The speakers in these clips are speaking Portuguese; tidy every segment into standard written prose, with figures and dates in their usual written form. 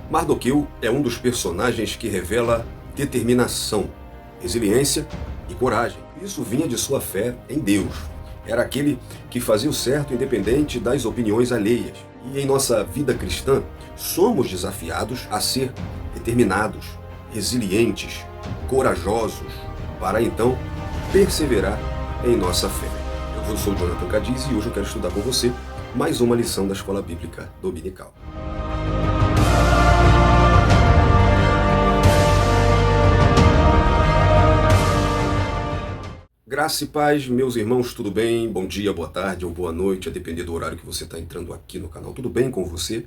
Mardoqueu é um dos personagens que revela determinação, resiliência e coragem. Isso vinha de sua fé em Deus. Era aquele que fazia o certo independente das opiniões alheias. E em nossa vida cristã, somos desafiados a ser determinados, resilientes, corajosos, para então perseverar em nossa fé. Eu sou Jonathan Cadiz e hoje eu quero estudar com você mais uma lição da Escola Bíblica Dominical. Graça e paz, meus irmãos, tudo bem? Bom dia, boa tarde ou boa noite, a depender do horário que você está entrando aqui no canal. Tudo bem com você?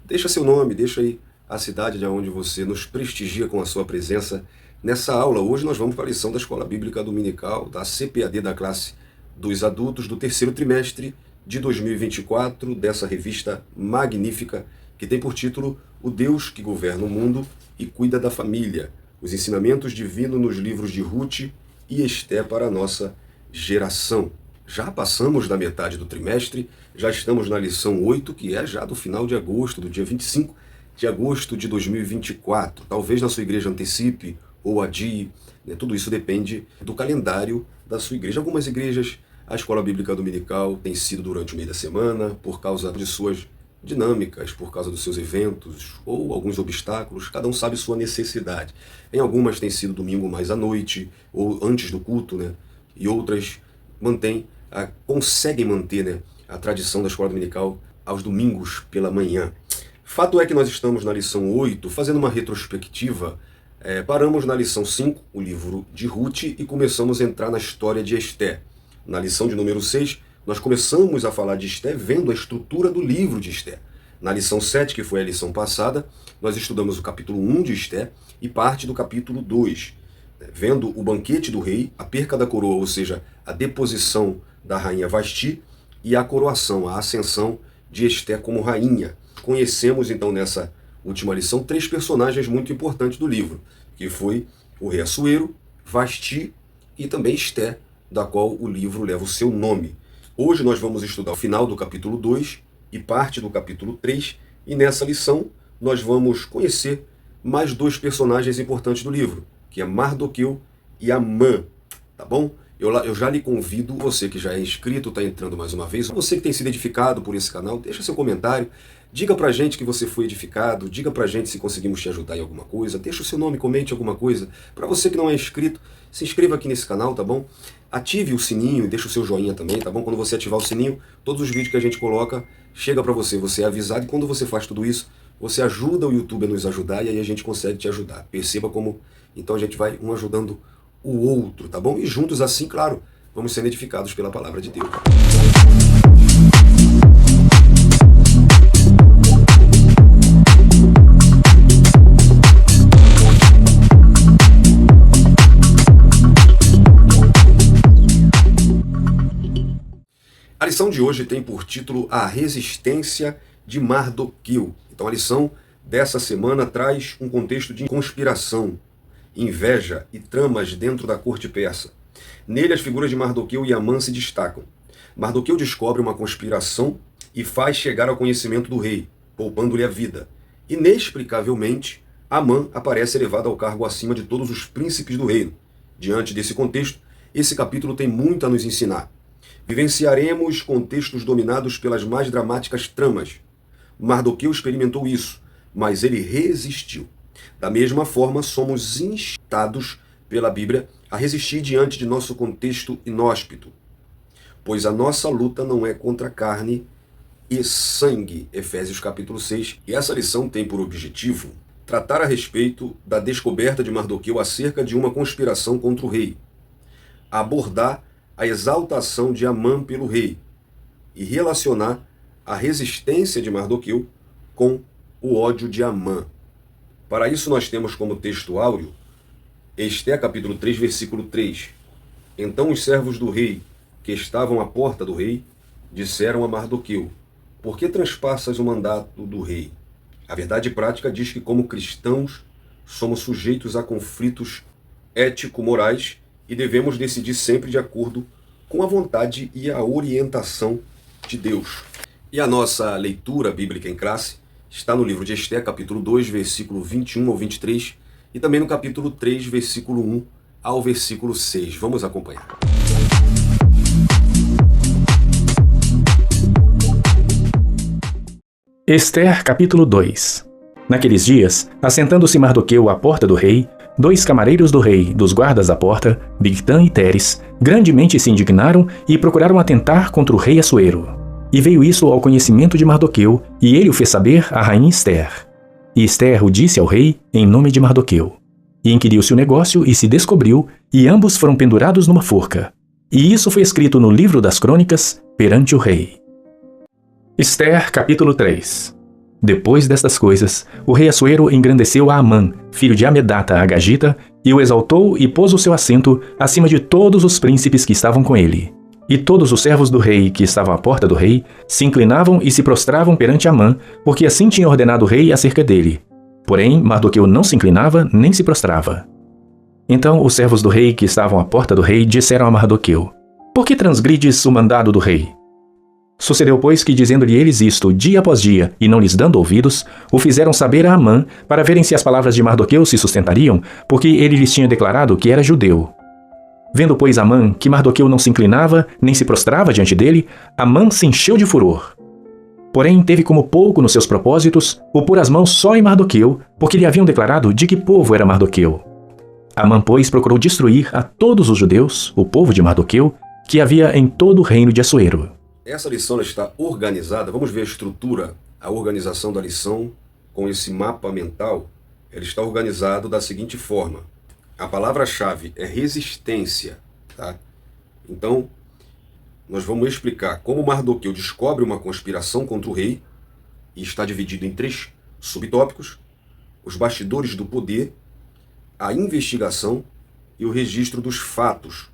Deixa seu nome, deixa aí a cidade de onde você nos prestigia com a sua presença nessa aula. Hoje nós vamos para a lição da Escola Bíblica Dominical, da CPAD da classe dos adultos do terceiro trimestre de 2024, dessa revista magnífica que tem por título O Deus que Governa o Mundo e Cuida da Família, os ensinamentos divinos nos livros de Ruth e Esté para a nossa geração. Já passamos da metade do trimestre, já estamos na lição 8, que é já do final de agosto, do dia 25 de agosto de 2024. Talvez na sua igreja antecipe ou adie, né? Tudo isso depende do calendário da sua igreja. Algumas igrejas, a Escola Bíblica Dominical tem sido durante o meio da semana, por causa de suas dinâmicas, por causa dos seus eventos ou alguns obstáculos, cada um sabe sua necessidade. Em algumas tem sido domingo mais à noite ou antes do culto, né? E outras conseguem manter, né, a tradição da escola dominical aos domingos pela manhã. Fato é que nós estamos na lição 8, fazendo uma retrospectiva. Paramos na lição 5, o livro de Ruth, e começamos a entrar na história de Esté. Na lição de número 6, nós começamos a falar de Esté vendo a estrutura do livro de Esté. Na lição 7, que foi a lição passada, nós estudamos o capítulo 1 de Esté e parte do capítulo 2, vendo o banquete do rei, a perca da coroa, ou seja, a deposição da rainha Vasti e a coroação, a ascensão de Esté como rainha. Conhecemos então nessa última lição 3 personagens muito importantes do livro, que foi o rei Assuero, Vasti e também Esté, da qual o livro leva o seu nome. Hoje nós vamos estudar o final do capítulo 2 e parte do capítulo 3, e nessa lição nós vamos conhecer mais 2 personagens importantes do livro, que é Mardoqueu e Amã, tá bom? Eu já lhe convido, você que já é inscrito, está entrando mais uma vez, você que tem sido edificado por esse canal, deixa seu comentário, diga pra gente que você foi edificado, diga pra gente se conseguimos te ajudar em alguma coisa, deixa o seu nome, comente alguma coisa. Para você que não é inscrito, se inscreva aqui nesse canal, tá bom? Ative o sininho e deixa o seu joinha também, tá bom? Quando você ativar o sininho, todos os vídeos que a gente coloca, chega pra você, você é avisado, e quando você faz tudo isso, você ajuda o YouTube a nos ajudar, e aí a gente consegue te ajudar. Perceba como, então a gente vai um ajudando o outro, tá bom? E juntos assim, claro, vamos ser edificados pela palavra de Deus. A lição de hoje tem por título A Resistência de Mardoqueu. Então a lição dessa semana traz um contexto de conspiração, inveja e tramas dentro da corte persa. Nele as figuras de Mardoqueu e Amã se destacam. Mardoqueu descobre uma conspiração e faz chegar ao conhecimento do rei, poupando-lhe a vida. Inexplicavelmente, Amã aparece elevado ao cargo acima de todos os príncipes do reino. Diante desse contexto, esse capítulo tem muito a nos ensinar. Vivenciaremos contextos dominados pelas mais dramáticas tramas. Mardoqueu experimentou isso, mas ele resistiu. Da mesma forma, somos instados pela Bíblia a resistir diante de nosso contexto inóspito, pois a nossa luta não é contra carne e sangue. Efésios capítulo 6. E essa lição tem por objetivo tratar a respeito da descoberta de Mardoqueu acerca de uma conspiração contra o rei, abordar a exaltação de Amã pelo rei e relacionar a resistência de Mardoqueu com o ódio de Amã. Para isso nós temos como texto áureo Esté capítulo 3, versículo 3. Então os servos do rei, que estavam à porta do rei, disseram a Mardoqueu: por que transpassas o mandato do rei? A verdade prática diz que como cristãos somos sujeitos a conflitos ético-morais e devemos decidir sempre de acordo com a vontade e a orientação de Deus. E a nossa leitura bíblica em classe está no livro de Esther, capítulo 2, versículo 21 ao 23, e também no capítulo 3, versículo 1 ao versículo 6. Vamos acompanhar. Esther, capítulo 2. Naqueles dias, assentando-se Mardoqueu à porta do rei, 2 camareiros do rei, dos guardas da porta, Bigtã e Teres, grandemente se indignaram e procuraram atentar contra o rei Assuero. E veio isso ao conhecimento de Mardoqueu, e ele o fez saber à rainha Esther. E Esther o disse ao rei em nome de Mardoqueu. E inquiriu-se o negócio e se descobriu, e ambos foram pendurados numa forca. E isso foi escrito no livro das crônicas perante o rei. Esther, capítulo 3. Depois destas coisas, o rei Assuero engrandeceu a Amã, filho de Amedata Agagita, e o exaltou e pôs o seu assento acima de todos os príncipes que estavam com ele. E todos os servos do rei que estavam à porta do rei se inclinavam e se prostravam perante Amã, porque assim tinha ordenado o rei acerca dele. Porém, Mardoqueu não se inclinava nem se prostrava. Então os servos do rei que estavam à porta do rei disseram a Mardoqueu: Por que transgrides o mandado do rei? Sucedeu, pois, que dizendo-lhe eles isto dia após dia, e não lhes dando ouvidos, o fizeram saber a Amã, para verem se as palavras de Mardoqueu se sustentariam, porque ele lhes tinha declarado que era judeu. Vendo, pois, Amã que Mardoqueu não se inclinava, nem se prostrava diante dele, Amã se encheu de furor. Porém, teve como pouco nos seus propósitos o pôr as mãos só em Mardoqueu, porque lhe haviam declarado de que povo era Mardoqueu. Amã, pois, procurou destruir a todos os judeus, o povo de Mardoqueu, que havia em todo o reino de Assuero. Essa lição está organizada, vamos ver a estrutura, a organização da lição com esse mapa mental. Ela está organizado da seguinte forma. A palavra-chave é resistência, tá? Então, nós vamos explicar como Mardoqueu descobre uma conspiração contra o rei, e está dividido em 3 subtópicos: os bastidores do poder, a investigação e o registro dos fatos.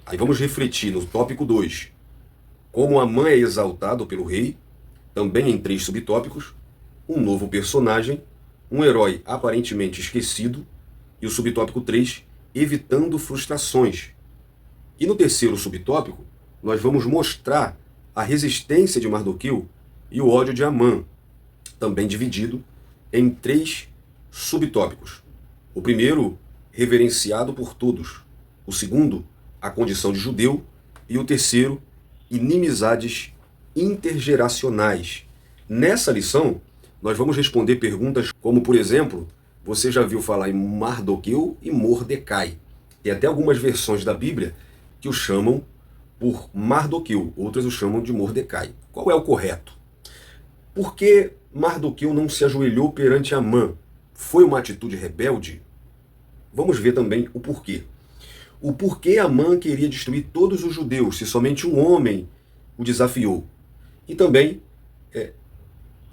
Aí vamos refletir no tópico 2. Como Amã é exaltado pelo rei, também em 3 subtópicos: um novo personagem, um herói aparentemente esquecido, e o subtópico 3, evitando frustrações. E no terceiro subtópico, nós vamos mostrar a resistência de Mardoqueu e o ódio de Amã, também dividido em 3 subtópicos. O primeiro, reverenciado por todos. O segundo, a condição de judeu. E o terceiro, inimizades intergeracionais. Nessa lição, nós vamos responder perguntas como, por exemplo, você já viu falar em Mardoqueu e Mordecai. Tem até algumas versões da Bíblia que o chamam por Mardoqueu, outras o chamam de Mordecai. Qual é o correto? Por que Mardoqueu não se ajoelhou perante Amã? Foi uma atitude rebelde? Vamos ver também o porquê. O porquê Amã queria destruir todos os judeus, se somente um homem o desafiou. E também,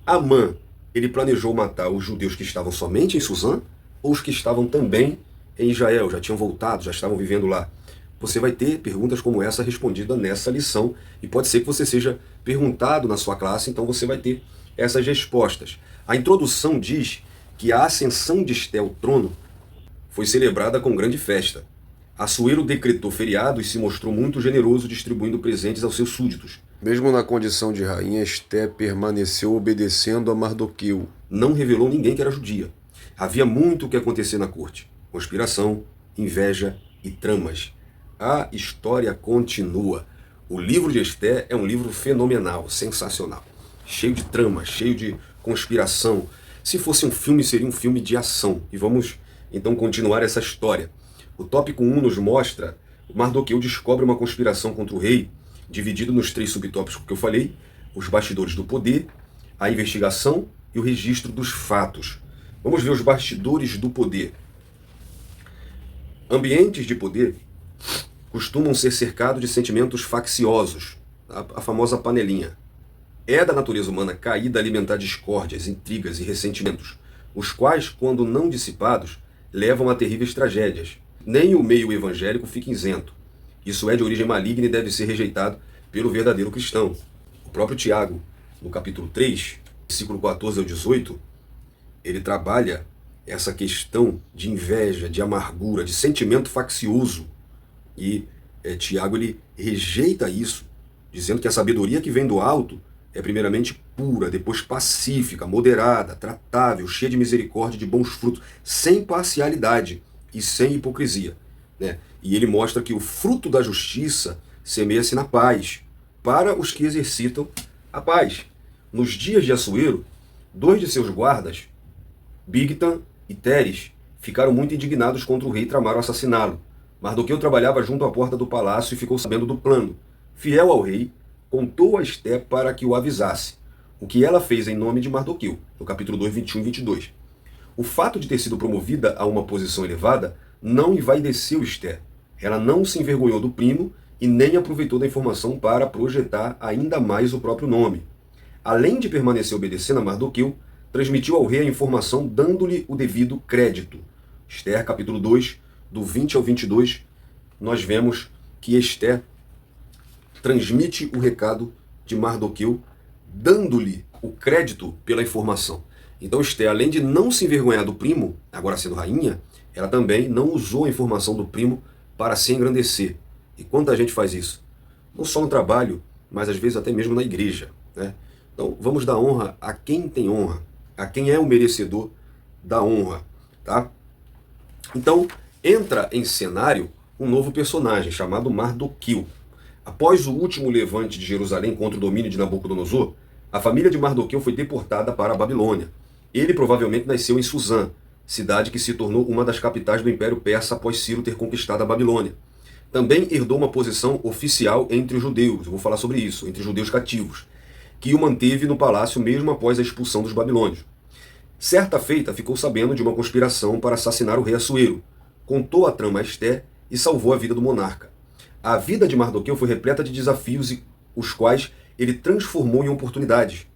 Amã, ele planejou matar os judeus que estavam somente em Suzã, ou os que estavam também em Israel, já tinham voltado, já estavam vivendo lá. Você vai ter perguntas como essa respondida nessa lição, e pode ser que você seja perguntado na sua classe, então você vai ter essas respostas. A introdução diz que a ascensão de Esther ao trono foi celebrada com grande festa. Assuero decretou feriado e se mostrou muito generoso distribuindo presentes aos seus súditos. Mesmo na condição de rainha, Esther permaneceu obedecendo a Mardoqueu. Não revelou ninguém que era judia. Havia muito o que acontecer na corte. Conspiração, inveja e tramas. A história continua. O livro de Esther é um livro fenomenal, sensacional. Cheio de trama, cheio de conspiração. Se fosse um filme, seria um filme de ação. E vamos então continuar essa história. O tópico 1 nos mostra Mardoqueu descobre uma conspiração contra o rei, dividido nos 3 subtópicos que eu falei: os bastidores do poder, a investigação e o registro dos fatos. Vamos ver os bastidores do poder. Ambientes de poder costumam ser cercados de sentimentos facciosos, a famosa panelinha. É da natureza humana caída alimentar discórdias, intrigas e ressentimentos, os quais, quando não dissipados, levam a terríveis tragédias. Nem o meio evangélico fica isento. Isso é de origem maligna e deve ser rejeitado pelo verdadeiro cristão. O próprio Tiago, no capítulo 3, versículo 14 ao 18, ele trabalha essa questão de inveja, de amargura, de sentimento faccioso. E Tiago ele rejeita isso, dizendo que a sabedoria que vem do alto é primeiramente pura, depois pacífica, moderada, tratável, cheia de misericórdia e de bons frutos, sem parcialidade e sem hipocrisia. Né? E ele mostra que o fruto da justiça semeia-se na paz, para os que exercitam a paz. Nos dias de Assuero, 2 de seus guardas, Bigtan e Teres, ficaram muito indignados contra o rei e tramaram assassiná-lo. Mardoqueu trabalhava junto à porta do palácio e ficou sabendo do plano. Fiel ao rei, contou a Esté para que o avisasse, o que ela fez em nome de Mardoqueu, no capítulo 2, 21 e 22. O fato de ter sido promovida a uma posição elevada não envaideceu Esté. Ela não se envergonhou do primo e nem aproveitou da informação para projetar ainda mais o próprio nome. Além de permanecer obedecendo a Mardoqueu, transmitiu ao rei a informação dando-lhe o devido crédito. Esther, capítulo 2, do 20 ao 22, nós vemos que Esther transmite o recado de Mardoqueu, dando-lhe o crédito pela informação. Então Esther, além de não se envergonhar do primo, agora sendo rainha, ela também não usou a informação do primo para se engrandecer. E quanta gente faz isso? Não só no trabalho, mas às vezes até mesmo na igreja, né? Então vamos dar honra a quem tem honra, a quem é o merecedor da honra, tá? Então entra em cenário um novo personagem chamado Mardoqueu. Após o último levante de Jerusalém contra o domínio de Nabucodonosor, a família de Mardoqueu foi deportada para a Babilônia. Ele provavelmente nasceu em Suzã, cidade que se tornou uma das capitais do Império Persa após Ciro ter conquistado a Babilônia. Também herdou uma posição oficial entre os judeus, eu vou falar sobre isso, entre os judeus cativos, que o manteve no palácio mesmo após a expulsão dos babilônios. Certa feita, ficou sabendo de uma conspiração para assassinar o rei Assuero, contou a trama a Esté e salvou a vida do monarca. A vida de Mardoqueu foi repleta de desafios, os quais ele transformou em oportunidades.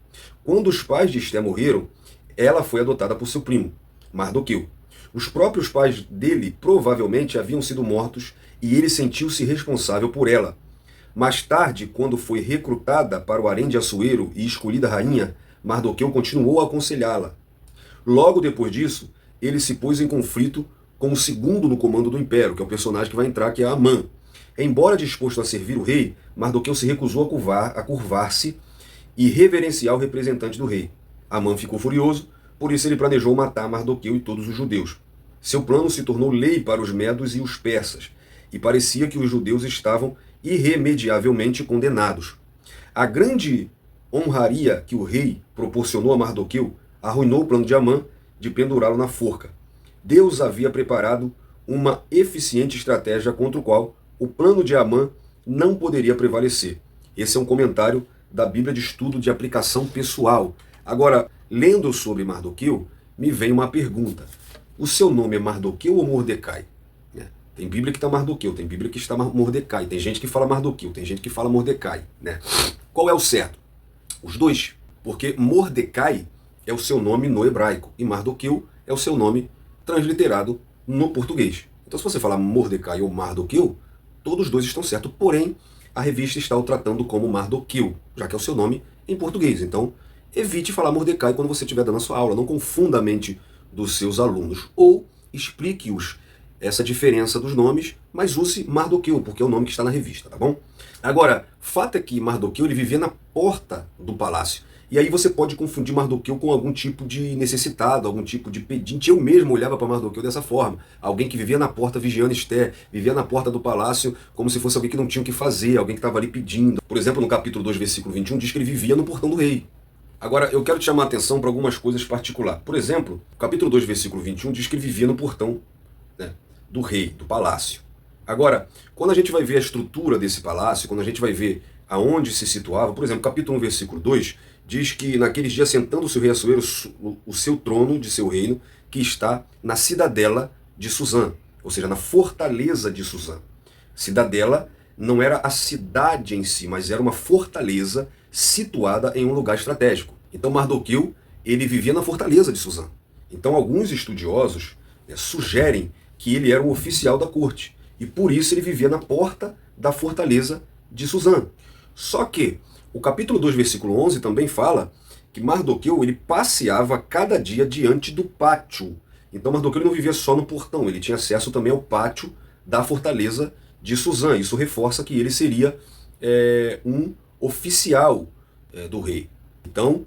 Quando os pais de Esté morreram, ela foi adotada por seu primo, Mardoqueu. Os próprios pais dele provavelmente haviam sido mortos e ele sentiu-se responsável por ela. Mais tarde, quando foi recrutada para o harém de Assuero e escolhida rainha, Mardoqueu continuou a aconselhá-la. Logo depois disso, ele se pôs em conflito com o segundo no comando do império, que é o personagem que vai entrar, que é Amã. Embora disposto a servir o rei, Mardoqueu se recusou a curvar-se e reverenciar o representante do rei. Amã ficou furioso, por isso ele planejou matar Mardoqueu e todos os judeus. Seu plano se tornou lei para os medos e os persas, e parecia que os judeus estavam irremediavelmente condenados. A grande honraria que o rei proporcionou a Mardoqueu arruinou o plano de Amã de pendurá-lo na forca. Deus havia preparado uma eficiente estratégia contra o qual o plano de Amã não poderia prevalecer. Esse é um comentário da Bíblia de Estudo de Aplicação Pessoal. Agora, lendo sobre Mardoqueu, me vem uma pergunta. O seu nome é Mardoqueu ou Mordecai? Tem Bíblia que está Mardoqueu, tem Bíblia que está Mordecai, tem gente que fala Mardoqueu, tem gente que fala Mordecai, né? Qual é o certo? Os dois, porque Mordecai é o seu nome no hebraico e Mardoqueu é o seu nome transliterado no português. Então se você falar Mordecai ou Mardoqueu, todos os dois estão certos, porém a revista está o tratando como Mardoqueu, já que é o seu nome em português. Então evite falar Mordecai quando você estiver dando a sua aula, não confunda a mente dos seus alunos, ou explique-os essa diferença dos nomes, mas use Mardoqueu, porque é o nome que está na revista, tá bom? Agora, fato é que Mardoqueu ele vivia na porta do palácio. E aí você pode confundir Mardoqueu com algum tipo de necessitado, algum tipo de pedinte. Eu mesmo olhava para Mardoqueu dessa forma. Alguém que vivia na porta vigiando Esté, vivia na porta do palácio como se fosse alguém que não tinha o que fazer, alguém que estava ali pedindo. Por exemplo, no capítulo 2, versículo 21, diz que ele vivia no portão do rei. Agora, eu quero te chamar a atenção para algumas coisas particulares. Por exemplo, o capítulo 2, versículo 21, diz que ele vivia no portão, né, do rei, do palácio. Agora, quando a gente vai ver a estrutura desse palácio, quando a gente vai ver aonde se situava, por exemplo, capítulo 1, versículo 2, diz que naqueles dias sentando-se o rei Assuero, o seu trono de seu reino, que está na cidadela de Suzã, ou seja, na fortaleza de Suzã. Cidadela não era a cidade em si, mas era uma fortaleza situada em um lugar estratégico. Então Mardoqueu, ele vivia na fortaleza de Suzã. Então alguns estudiosos sugerem que ele era um oficial da corte, e por isso ele vivia na porta da fortaleza de Suzã. Só que o capítulo 2, versículo 11 também fala que Mardoqueu ele passeava cada dia diante do pátio. Então Mardoqueu não vivia só no portão, ele tinha acesso também ao pátio da fortaleza de Suzã. Isso reforça que ele seria um oficial do rei. Então,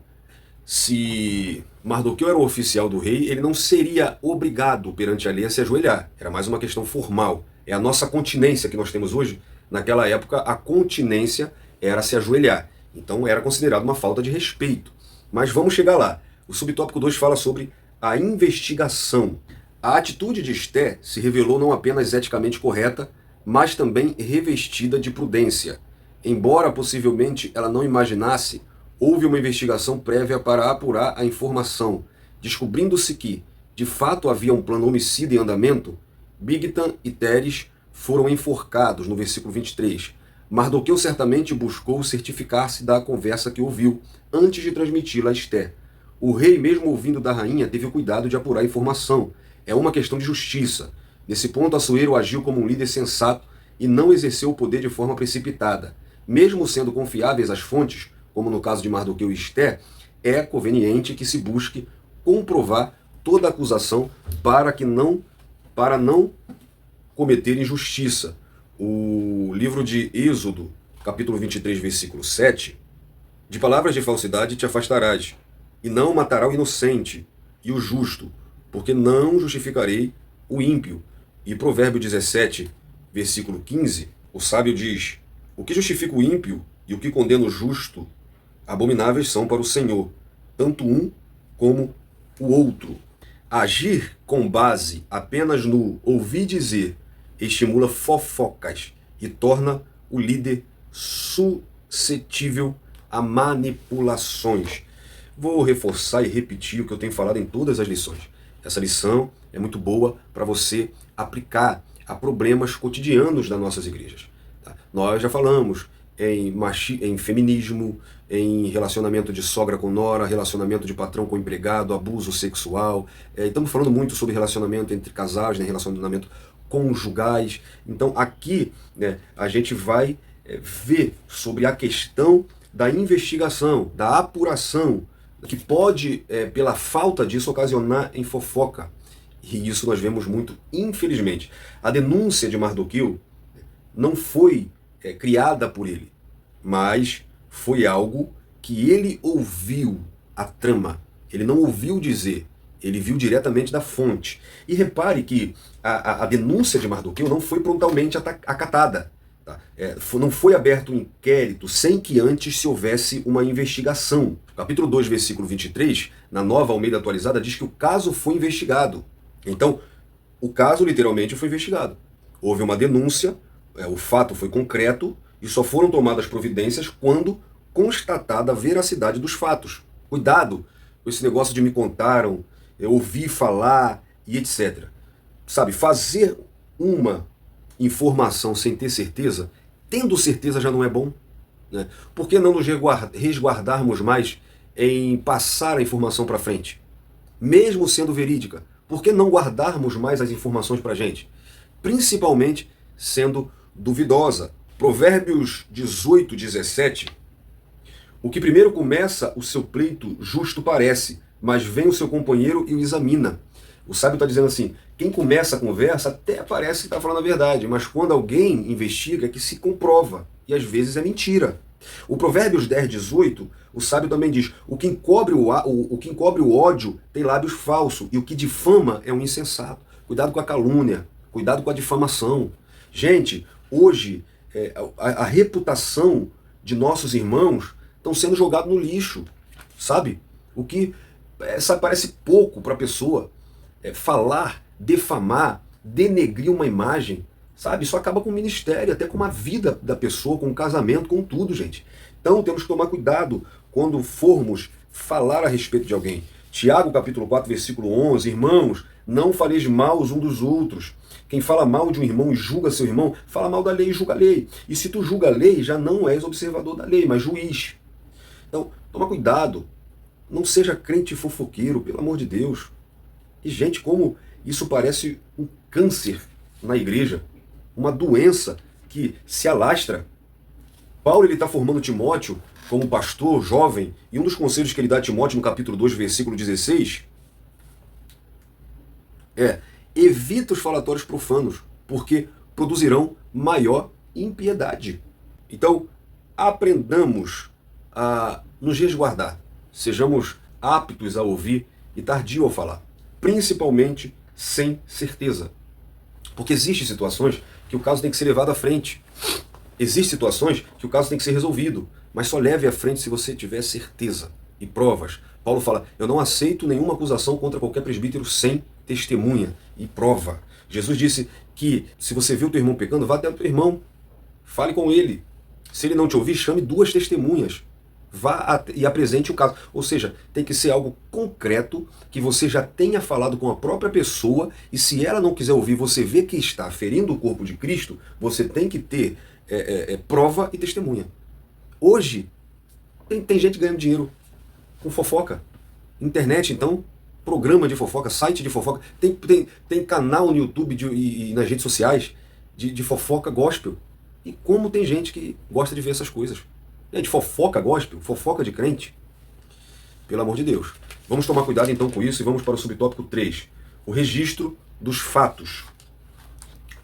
se Mardoqueu era o oficial do rei, ele não seria obrigado perante a lei a se ajoelhar. Era mais uma questão formal. É a nossa continência que nós temos hoje. Naquela época, a continência era se ajoelhar. Então, era considerado uma falta de respeito. Mas vamos chegar lá. O subtópico 2 fala sobre a investigação. A atitude de Esté se revelou não apenas eticamente correta, mas também revestida de prudência. Embora possivelmente ela não imaginasse, houve uma investigação prévia para apurar a informação. Descobrindo-se que, de fato, havia um plano homicida em andamento, Bigtan e Teres foram enforcados, no versículo 23. Mardoqueu certamente buscou certificar-se da conversa que ouviu, antes de transmiti-la a Esté. O rei, mesmo ouvindo da rainha, teve o cuidado de apurar a informação. É uma questão de justiça. Nesse ponto, Assuero agiu como um líder sensato e não exerceu o poder de forma precipitada. Mesmo sendo confiáveis as fontes, como no caso de Mardoqueu e Esté, é conveniente que se busque comprovar toda acusação para não cometer injustiça. O livro de Êxodo, capítulo 23, versículo 7, de palavras de falsidade te afastarás, e não matará o inocente e o justo, porque não justificarei o ímpio. E Provérbio 17, versículo 15, o sábio diz: o que justifica o ímpio e o que condena o justo, abomináveis são para o Senhor, tanto um como o outro. Agir com base apenas no ouvir dizer estimula fofocas e torna o líder suscetível a manipulações. Vou reforçar e repetir o que eu tenho falado em todas as lições. Essa lição é muito boa para você aplicar a problemas cotidianos das nossas igrejas. Tá? Nós já falamos em feminismo, em relacionamento de sogra com nora, relacionamento de patrão com empregado, abuso sexual. Estamos falando muito sobre relacionamento entre casais, né, relacionamento conjugais. Então aqui, né, a gente vai ver sobre a questão da investigação, da apuração, que pode, pela falta disso, ocasionar em fofoca. E isso nós vemos muito, infelizmente. A denúncia de Mardoqueu não foi criada por ele, mas foi algo que ele ouviu a trama. Ele não ouviu dizer, ele viu diretamente da fonte. E repare que a denúncia de Mardoqueu não foi prontamente acatada. Tá? Não foi aberto um inquérito sem que antes se houvesse uma investigação. Capítulo 2, versículo 23, na Nova Almeida Atualizada, diz que o caso foi investigado. Então, o caso literalmente foi investigado. Houve uma denúncia, o fato foi concreto e só foram tomadas providências quando constatada a veracidade dos fatos. Cuidado com esse negócio de me contaram, ouvi falar e etc. Sabe, fazer uma informação sem ter certeza, tendo certeza já não é bom. Né? Por que não nos resguardarmos mais em passar a informação para frente? Mesmo sendo verídica, por que não guardarmos mais as informações para a gente? Principalmente sendo duvidosa. Provérbios 18, 17. O que primeiro começa o seu pleito justo parece, mas vem o seu companheiro e o examina. O sábio está dizendo assim, quem começa a conversa até parece que está falando a verdade, mas quando alguém investiga é que se comprova, e às vezes é mentira. O Provérbios 10, 18, o sábio também diz, o que encobre o ódio tem lábios falsos, e o que difama é um insensato. Cuidado com a calúnia, cuidado com a difamação. Gente, hoje a reputação de nossos irmãos estão sendo jogados no lixo, sabe? O que parece pouco para a pessoa. Falar, defamar, denegrir uma imagem, sabe? Isso acaba com o ministério, até com a vida da pessoa, com o casamento, com tudo, gente. Então temos que tomar cuidado quando formos falar a respeito de alguém. Tiago, capítulo 4, versículo 11, irmãos, não faleis mal uns dos outros. Quem fala mal de um irmão e julga seu irmão, fala mal da lei e julga a lei. E se tu julga a lei, já não és observador da lei, mas juiz. Então, toma cuidado. Não seja crente fofoqueiro, pelo amor de Deus. E, gente, como isso parece um câncer na igreja, uma doença que se alastra. Paulo está formando Timóteo como pastor jovem, e um dos conselhos que ele dá a Timóteo no capítulo 2, versículo 16, evita os falatórios profanos, porque produzirão maior impiedade. Então, aprendamos a nos resguardar sejamos aptos a ouvir e tardio ao falar, principalmente sem certeza. Porque existem situações que o caso tem que ser levado à frente. Existem situações que o caso tem que ser resolvido, mas só leve à frente se você tiver certeza e provas. Paulo fala, eu não aceito nenhuma acusação contra qualquer presbítero sem testemunha e prova. Jesus disse que se você vê o teu irmão pecando, vá até o teu irmão, fale com ele. Se ele não te ouvir, chame 2 testemunhas. Vá e apresente o caso. Ou seja, tem que ser algo concreto, que você já tenha falado com a própria pessoa, e se ela não quiser ouvir, você vê que está ferindo o corpo de Cristo, você tem que ter prova e testemunha. Hoje, tem gente ganhando dinheiro com fofoca. Internet, então, programa de fofoca, site de fofoca, tem canal no YouTube e nas redes sociais de fofoca gospel. E como tem gente que gosta de ver essas coisas. Gente, fofoca gospel, fofoca de crente. Pelo amor de Deus. Vamos tomar cuidado então com isso e vamos para o subtópico 3. O registro dos fatos.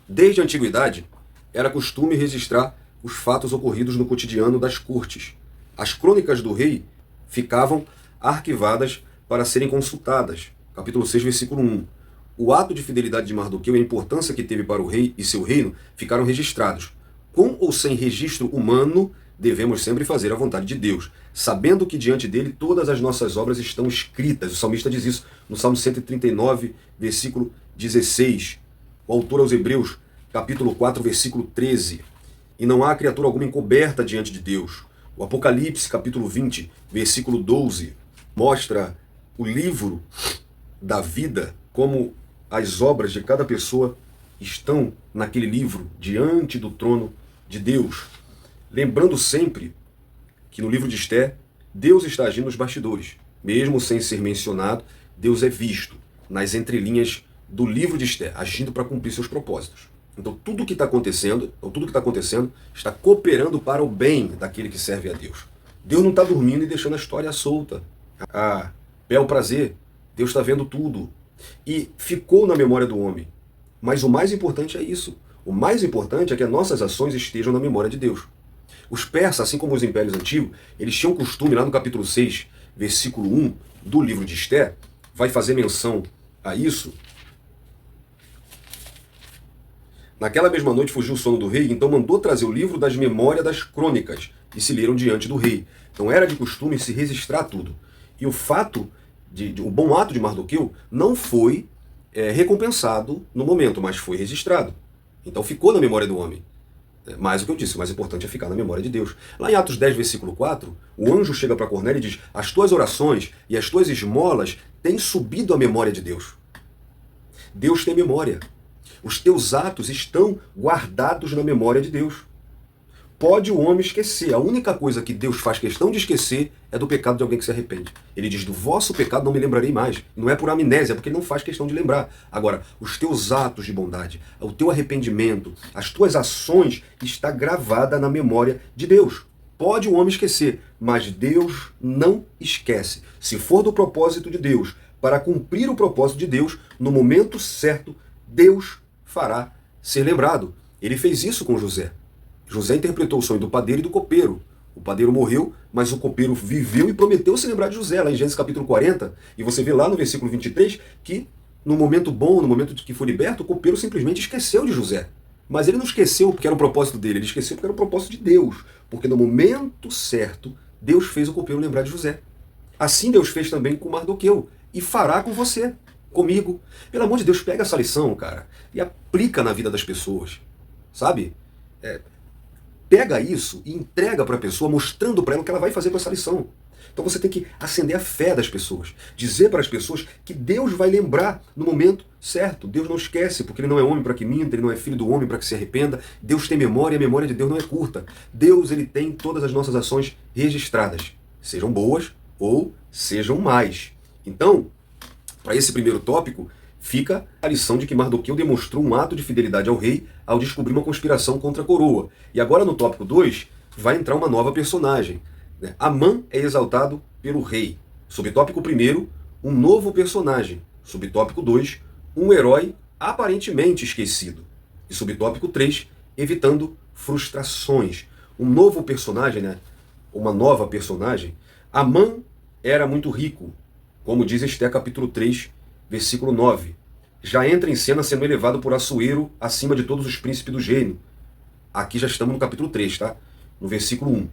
Desde a antiguidade, era costume registrar os fatos ocorridos no cotidiano das cortes. As crônicas do rei ficavam arquivadas para serem consultadas. Capítulo 6, versículo 1. O ato de fidelidade de Mardoqueu e a importância que teve para o rei e seu reino ficaram registrados. Com ou sem registro humano, devemos sempre fazer a vontade de Deus, sabendo que diante dele todas as nossas obras estão escritas. O salmista diz isso no Salmo 139, versículo 16. O autor aos Hebreus, capítulo 4, versículo 13. E não há criatura alguma encoberta diante de Deus. O Apocalipse, capítulo 20, versículo 12, mostra o livro da vida, como as obras de cada pessoa estão naquele livro, diante do trono de Deus. Lembrando sempre que no livro de Esther, Deus está agindo nos bastidores. Mesmo sem ser mencionado, Deus é visto nas entrelinhas do livro de Esther, agindo para cumprir seus propósitos. Então tudo que está acontecendo, está cooperando para o bem daquele que serve a Deus. Deus não está dormindo e deixando a história solta. Bel prazer, Deus está vendo tudo. E ficou na memória do homem. Mas o mais importante é isso. O mais importante é que as nossas ações estejam na memória de Deus. Os persas, assim como os impérios antigos, eles tinham costume, lá no capítulo 6, versículo 1 do livro de Esther, vai fazer menção a isso. Naquela mesma noite fugiu o sono do rei, então mandou trazer o livro das memórias das crônicas, e se leram diante do rei. Então era de costume se registrar tudo. E o fato, o bom ato de Mardoqueu, não foi recompensado no momento, mas foi registrado. Então ficou na memória do homem. Mas o que eu disse, o mais importante é ficar na memória de Deus. Lá em Atos 10, versículo 4, o anjo chega para Cornélio e diz: as tuas orações e as tuas esmolas têm subido à memória de Deus. Deus tem memória. Os teus atos estão guardados na memória de Deus. Pode o homem esquecer. A única coisa que Deus faz questão de esquecer é do pecado de alguém que se arrepende. Ele diz, do vosso pecado não me lembrarei mais. Não é por amnésia, é porque ele não faz questão de lembrar. Agora, os teus atos de bondade, o teu arrependimento, as tuas ações, está gravada na memória de Deus. Pode o homem esquecer, mas Deus não esquece. Se for do propósito de Deus, para cumprir o propósito de Deus, no momento certo, Deus fará ser lembrado. Ele fez isso com José. José interpretou o sonho do padeiro e do copeiro. O padeiro morreu, mas o copeiro viveu e prometeu se lembrar de José, lá em Gênesis capítulo 40. E você vê lá no versículo 23 que no momento bom, no momento que foi liberto, o copeiro simplesmente esqueceu de José. Mas ele não esqueceu porque era o propósito dele, ele esqueceu porque era o propósito de Deus. Porque no momento certo, Deus fez o copeiro lembrar de José. Assim Deus fez também com Mardoqueu. E fará com você, comigo. Pelo amor de Deus, pega essa lição, cara, e aplica na vida das pessoas. Sabe? Pega isso e entrega para a pessoa, mostrando para ela o que ela vai fazer com essa lição. Então você tem que acender a fé das pessoas. Dizer para as pessoas que Deus vai lembrar no momento certo. Deus não esquece, porque Ele não é homem para que minta, Ele não é filho do homem para que se arrependa. Deus tem memória e a memória de Deus não é curta. Deus, Ele tem todas as nossas ações registradas. Sejam boas ou sejam más. Então, para esse primeiro tópico, fica a lição de que Mardoqueu demonstrou um ato de fidelidade ao rei ao descobrir uma conspiração contra a coroa. E agora no tópico 2 vai entrar uma nova personagem. Amã é exaltado pelo rei. Subtópico 1, um novo personagem. Subtópico 2, um herói aparentemente esquecido. E subtópico 3, evitando frustrações. Um novo personagem, uma nova personagem. Amã era muito rico, como diz Esté capítulo 3, versículo 9. Já entra em cena sendo elevado por Assuero acima de todos os príncipes do reino. Aqui já estamos no capítulo 3, tá? No versículo 1.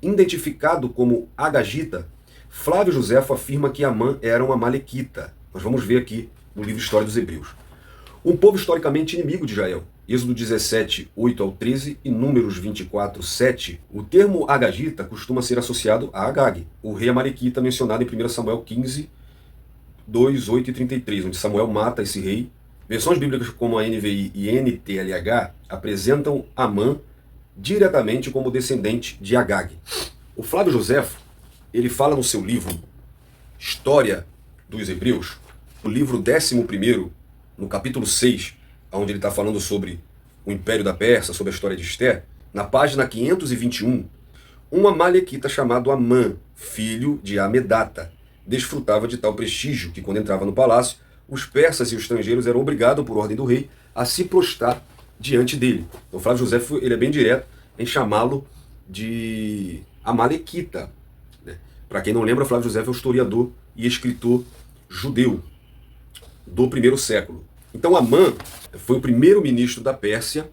Identificado como Agagita, Flávio Joséfo afirma que Amã era uma malequita. Nós vamos ver aqui no livro História dos Hebreus. Um povo historicamente inimigo de Israel. Êxodo 17, 8 ao 13 e Números 24, 7. O termo Agagita costuma ser associado a Agag, o rei amalequita mencionado em 1 Samuel 15, 2, 8 e 33, onde Samuel mata esse rei. Versões bíblicas como a NVI e NTLH apresentam Amã diretamente como descendente de Agag. O Flávio Joséfo, ele fala no seu livro História dos Hebreus, no livro 11º, no capítulo 6, onde ele está falando sobre o Império da Pérsia, sobre a história de Esté, na página 521, um amalequita chamado Amã, filho de Amedata, desfrutava de tal prestígio que, quando entrava no palácio, os persas e os estrangeiros eram obrigados, por ordem do rei, a se prostrar diante dele. Então, Flávio Joséfo, ele é bem direto em chamá-lo de amalequita. Para quem não lembra, Flávio Joséfo é um historiador e escritor judeu do primeiro século. Então, Amã foi o primeiro ministro da Pérsia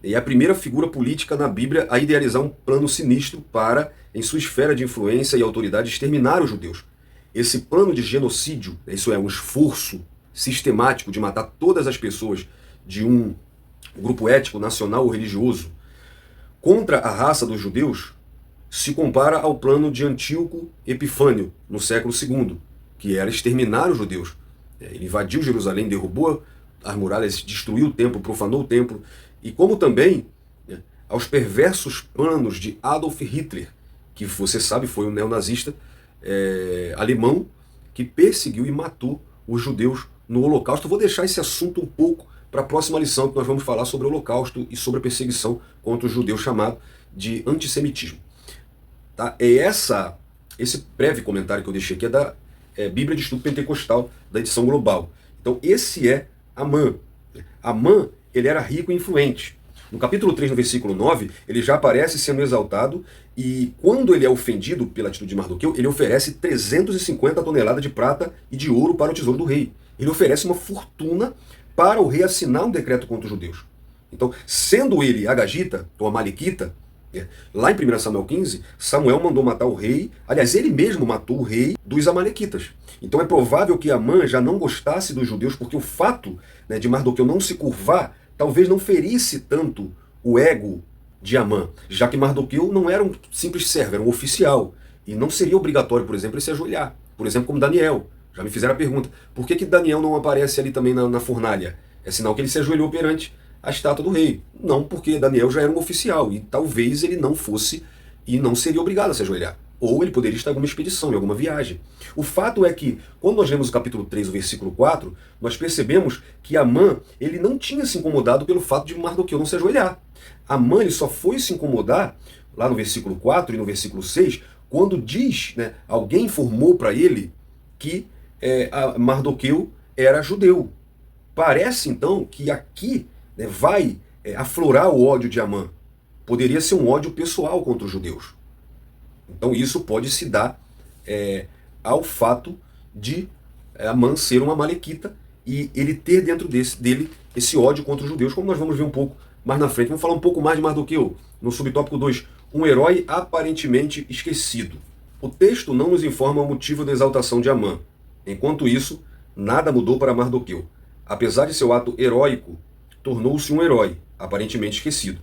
e a primeira figura política na Bíblia a idealizar um plano sinistro para, em sua esfera de influência e autoridade, exterminar os judeus. Esse plano de genocídio, isso é, um esforço sistemático de matar todas as pessoas de um grupo étnico, nacional ou religioso contra a raça dos judeus, se compara ao plano de Antíoco Epifânio, no século II, que era exterminar os judeus. Ele invadiu Jerusalém, derrubou as muralhas, destruiu o templo, profanou o templo, e como também aos perversos planos de Adolf Hitler, que você sabe foi um neonazista alemão que perseguiu e matou os judeus no Holocausto. Eu vou deixar esse assunto um pouco para a próxima lição, que nós vamos falar sobre o Holocausto e sobre a perseguição contra os judeus, chamado de antissemitismo. Tá? Esse breve comentário que eu deixei aqui é da Bíblia de Estudo Pentecostal, da edição global. Então esse é Amã. Amã, ele era rico e influente. No capítulo 3, no versículo 9, ele já aparece sendo exaltado, e quando ele é ofendido pela atitude de Mardoqueu, ele oferece 350 toneladas de prata e de ouro para o tesouro do rei. Ele oferece uma fortuna para o rei assinar um decreto contra os judeus. Então, sendo ele Agagita, ou Amalequita, lá em 1 Samuel 15, Samuel mandou matar o rei, aliás, ele mesmo matou o rei dos Amalequitas. Então é provável que Amã já não gostasse dos judeus, porque o fato de Mardoqueu não se curvar talvez não ferisse tanto o ego de Amã, já que Mardoqueu não era um simples servo, era um oficial, e não seria obrigatório, por exemplo, ele se ajoelhar, por exemplo, como Daniel. Já me fizeram a pergunta, por que Daniel não aparece ali também na fornalha? É sinal que ele se ajoelhou perante a estátua do rei. Não, porque Daniel já era um oficial, e talvez ele não fosse e não seria obrigado a se ajoelhar. Ou ele poderia estar em alguma expedição, em alguma viagem. O fato é que, quando nós lemos o capítulo 3, o versículo 4, nós percebemos que Amã, ele não tinha se incomodado pelo fato de Mardoqueu não se ajoelhar. Amã, ele só foi se incomodar, lá no versículo 4 e no versículo 6, quando diz, alguém informou para ele que Mardoqueu era judeu. Parece, então, que aqui vai aflorar o ódio de Amã. Poderia ser um ódio pessoal contra os judeus. Então isso pode se dar ao fato de Amã ser uma amalequita e ele ter dentro dele esse ódio contra os judeus, como nós vamos ver um pouco mais na frente. Vamos falar um pouco mais de Mardoqueu, no subtópico 2, um herói aparentemente esquecido. O texto não nos informa o motivo da exaltação de Amã. Enquanto isso, nada mudou para Mardoqueu. Apesar de seu ato heróico, tornou-se um herói, aparentemente esquecido.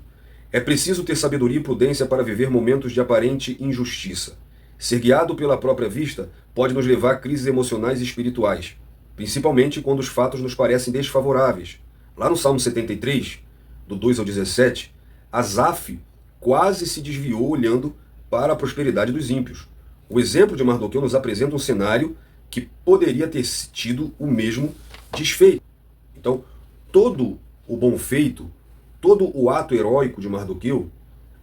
É preciso ter sabedoria e prudência para viver momentos de aparente injustiça. Ser guiado pela própria vista pode nos levar a crises emocionais e espirituais, principalmente quando os fatos nos parecem desfavoráveis. Lá no Salmo 73, do 2 ao 17, Asaf quase se desviou olhando para a prosperidade dos ímpios. O exemplo de Mardoqueu nos apresenta um cenário que poderia ter tido o mesmo desfeito. Então, todo o bom feito, todo o ato heróico de Mardoqueu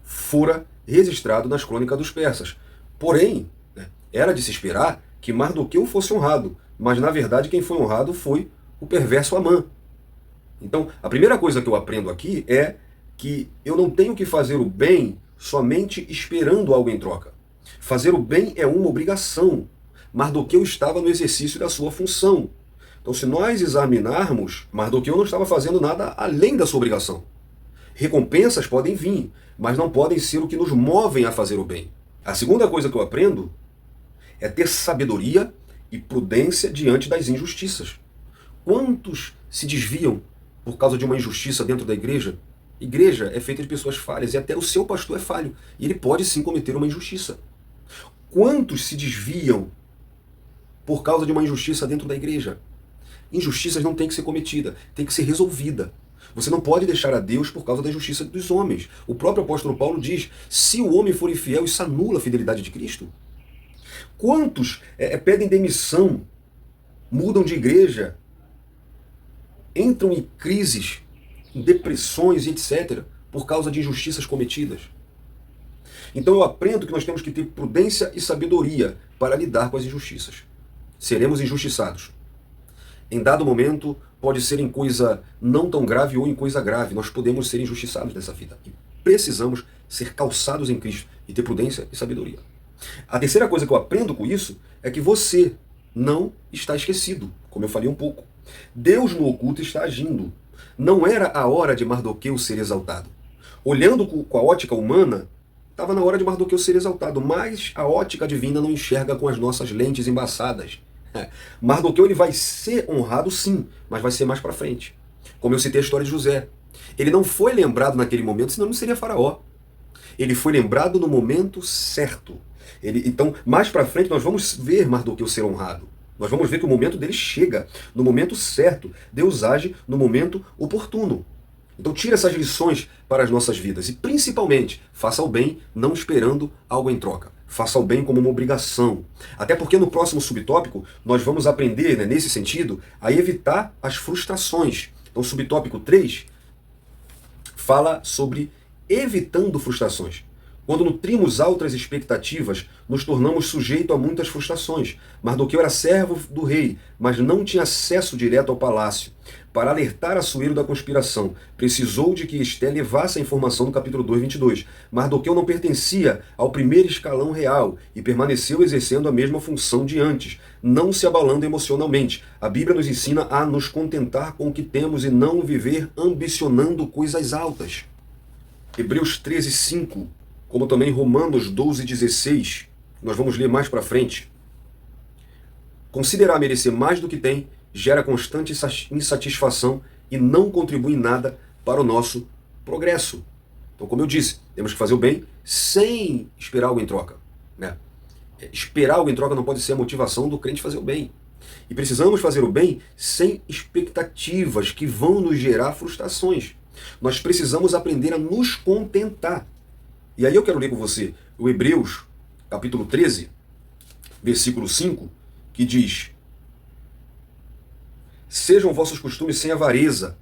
fora registrado nas crônicas dos persas. Porém, era de se esperar que Mardoqueu fosse honrado, mas na verdade quem foi honrado foi o perverso Amã. Então, a primeira coisa que eu aprendo aqui é que eu não tenho que fazer o bem somente esperando algo em troca. Fazer o bem é uma obrigação. Mardoqueu estava no exercício da sua função. Então, se nós examinarmos, Mardoqueu não estava fazendo nada além da sua obrigação. Recompensas podem vir, mas não podem ser o que nos movem a fazer o bem. A segunda coisa que eu aprendo é ter sabedoria e prudência diante das injustiças. Quantos se desviam por causa de uma injustiça dentro da igreja? Igreja é feita de pessoas falhas e até o seu pastor é falho. E ele pode sim cometer uma injustiça. Quantos se desviam por causa de uma injustiça dentro da igreja? Injustiças não têm que ser cometidas, tem que ser resolvida. Você não pode deixar a Deus por causa da injustiça dos homens. O próprio apóstolo Paulo diz, se o homem for infiel, isso anula a fidelidade de Cristo. Quantos pedem demissão, mudam de igreja, entram em crises, em depressões, etc., por causa de injustiças cometidas? Então eu aprendo que nós temos que ter prudência e sabedoria para lidar com as injustiças. Seremos injustiçados. Em dado momento, pode ser em coisa não tão grave ou em coisa grave. Nós podemos ser injustiçados nessa vida. E precisamos ser calçados em Cristo e ter prudência e sabedoria. A terceira coisa que eu aprendo com isso é que você não está esquecido, como eu falei um pouco. Deus no oculto está agindo. Não era a hora de Mardoqueu ser exaltado. Olhando com a ótica humana, estava na hora de Mardoqueu ser exaltado, mas a ótica divina não enxerga com as nossas lentes embaçadas. Mardoqueu ele vai ser honrado sim, mas vai ser mais para frente. Como eu citei a história de José. Ele não foi lembrado naquele momento, senão não seria faraó. Ele foi lembrado no momento certo. Então, mais para frente, nós vamos ver Mardoqueu ser honrado. Nós vamos ver que o momento dele chega, no momento certo. Deus age no momento oportuno. Então, tira essas lições para as nossas vidas. E, principalmente, faça o bem não esperando algo em troca. Faça o bem como uma obrigação. Até porque no próximo subtópico, nós vamos aprender, nesse sentido, a evitar as frustrações. Então, o subtópico 3 fala sobre evitando frustrações. Quando nutrimos altas expectativas, nos tornamos sujeitos a muitas frustrações. Mardoqueu era servo do rei, mas não tinha acesso direto ao palácio. Para alertar Assuero da conspiração, precisou de que Esté levasse a informação no capítulo 2, 22. Mardoqueu não pertencia ao primeiro escalão real e permaneceu exercendo a mesma função de antes, não se abalando emocionalmente. A Bíblia nos ensina a nos contentar com o que temos e não viver ambicionando coisas altas. Hebreus 13, 5. Como também Romanos 12, 16, nós vamos ler mais para frente. Considerar merecer mais do que tem gera constante insatisfação e não contribui em nada para o nosso progresso. Então, como eu disse, temos que fazer o bem sem esperar algo em troca. Esperar algo em troca não pode ser a motivação do crente fazer o bem. E precisamos fazer o bem sem expectativas que vão nos gerar frustrações. Nós precisamos aprender a nos contentar. E aí eu quero ler com você o Hebreus, capítulo 13, versículo 5, que diz: sejam vossos costumes sem avareza,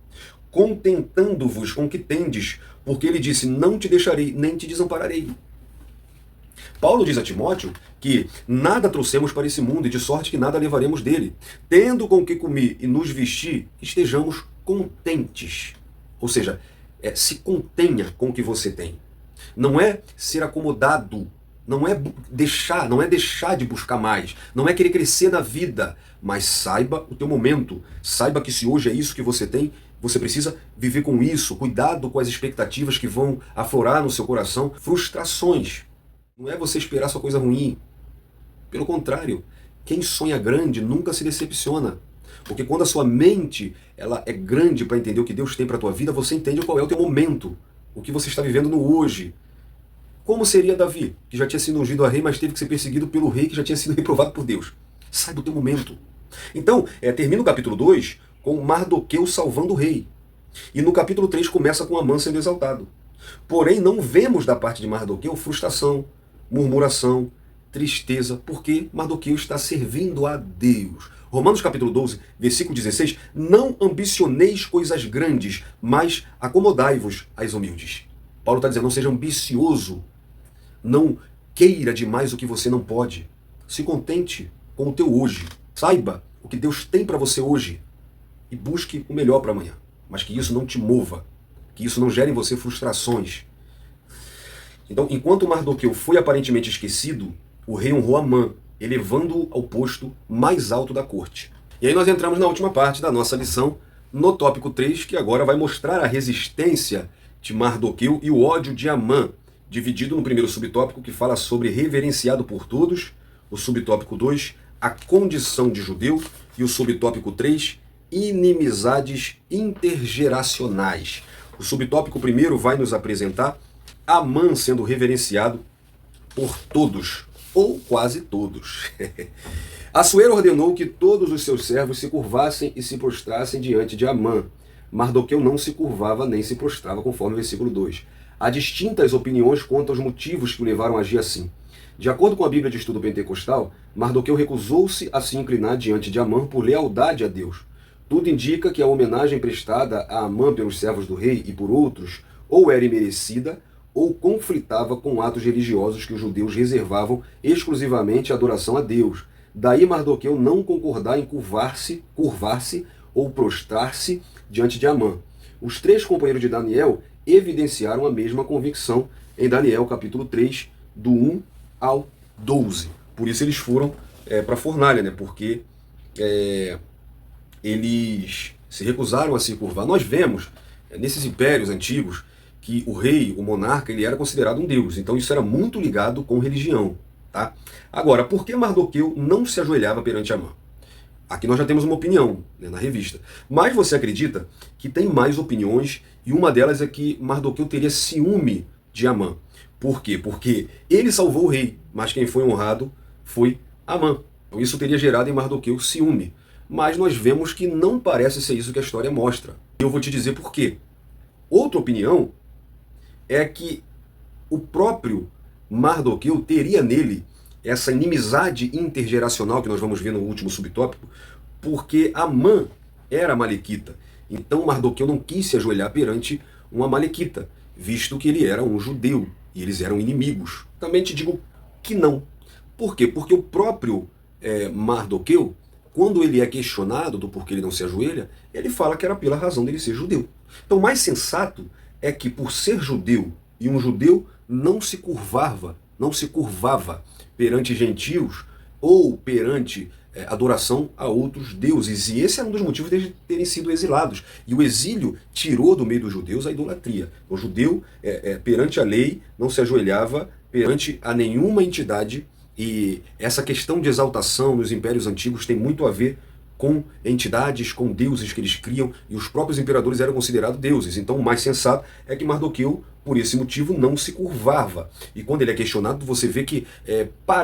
contentando-vos com o que tendes, porque ele disse, não te deixarei, nem te desampararei. Paulo diz a Timóteo que nada trouxemos para esse mundo, e de sorte que nada levaremos dele. Tendo com o que comer e nos vestir, estejamos contentes. Ou seja, se contenha com o que você tem. Não é ser acomodado, não é deixar de buscar mais, não é querer crescer na vida, mas saiba o teu momento, saiba que se hoje é isso que você tem, você precisa viver com isso, cuidado com as expectativas que vão aflorar no seu coração, frustrações. Não é você esperar só coisa ruim, pelo contrário, quem sonha grande nunca se decepciona. Porque quando a sua mente ela é grande para entender o que Deus tem para a tua vida, você entende qual é o teu momento, o que você está vivendo no hoje. Como seria Davi, que já tinha sido ungido a rei, mas teve que ser perseguido pelo rei que já tinha sido reprovado por Deus? Saiba o teu momento. Então, termina o capítulo 2 com Mardoqueu salvando o rei. E no capítulo 3 começa com Amã sendo exaltado. Porém, não vemos da parte de Mardoqueu frustração, murmuração, tristeza, porque Mardoqueu está servindo a Deus. Romanos capítulo 12, versículo 16, não ambicioneis coisas grandes, mas acomodai-vos às humildes. Paulo está dizendo, não seja ambicioso, não queira demais o que você não pode. Se contente com o teu hoje. Saiba o que Deus tem para você hoje e busque o melhor para amanhã. Mas que isso não te mova, que isso não gere em você frustrações. Então, enquanto Mardoqueu foi aparentemente esquecido, o rei honrou Amã elevando-o ao posto mais alto da corte. E aí nós entramos na última parte da nossa lição, no tópico 3, que agora vai mostrar a resistência de Mardoqueu e o ódio de Amã, dividido no primeiro subtópico, que fala sobre reverenciado por todos, o subtópico 2, a condição de judeu, e o subtópico 3, inimizades intergeracionais. O subtópico primeiro vai nos apresentar Amã sendo reverenciado por todos, ou quase todos. Assuero ordenou que todos os seus servos se curvassem e se prostrassem diante de Amã. Mardoqueu não se curvava nem se prostrava, conforme o versículo 2. Há distintas opiniões quanto aos motivos que o levaram a agir assim. De acordo com a Bíblia de Estudo Pentecostal, Mardoqueu recusou-se a se inclinar diante de Amã por lealdade a Deus. Tudo indica que a homenagem prestada a Amã pelos servos do rei e por outros ou era imerecida ou conflitava com atos religiosos que os judeus reservavam exclusivamente à adoração a Deus. Daí Mardoqueu não concordar em curvar-se ou prostrar-se diante de Amã. Os três companheiros de Daniel evidenciaram a mesma convicção em Daniel capítulo 3, do 1 ao 12. Por isso eles foram para a fornalha, né? Porque eles se recusaram a se curvar. Nós vemos, nesses impérios antigos, que o rei, o monarca, ele era considerado um deus. Então isso era muito ligado com religião. Tá? Agora, por que Mardoqueu não se ajoelhava perante Amã? Aqui nós já temos uma opinião, né, na revista. Mas você acredita que tem mais opiniões, e uma delas é que Mardoqueu teria ciúme de Amã. Por quê? Porque ele salvou o rei, mas quem foi honrado foi Amã. Então isso teria gerado em Mardoqueu ciúme. Mas nós vemos que não parece ser isso que a história mostra. E eu vou te dizer por quê. Outra opinião é que o próprio Mardoqueu teria nele essa inimizade intergeracional que nós vamos ver no último subtópico, porque Amã era amalequita. Então Mardoqueu não quis se ajoelhar perante um amalequita, visto que ele era um judeu e eles eram inimigos. Também te digo que não. Por quê? Porque o próprio Mardoqueu, quando ele é questionado do porquê ele não se ajoelha, ele fala que era pela razão dele ser judeu. Então o mais sensato é que por ser judeu, e um judeu não se curvava perante gentios ou perante adoração a outros deuses. E esse era um dos motivos deles terem sido exilados. E o exílio tirou do meio dos judeus a idolatria. O judeu, perante a lei, não se ajoelhava perante a nenhuma entidade. E essa questão de exaltação nos impérios antigos tem muito a ver com entidades, com deuses que eles criam, e os próprios imperadores eram considerados deuses. Então o mais sensato é que Mardoqueu, por esse motivo, não se curvava. E quando ele é questionado, você vê que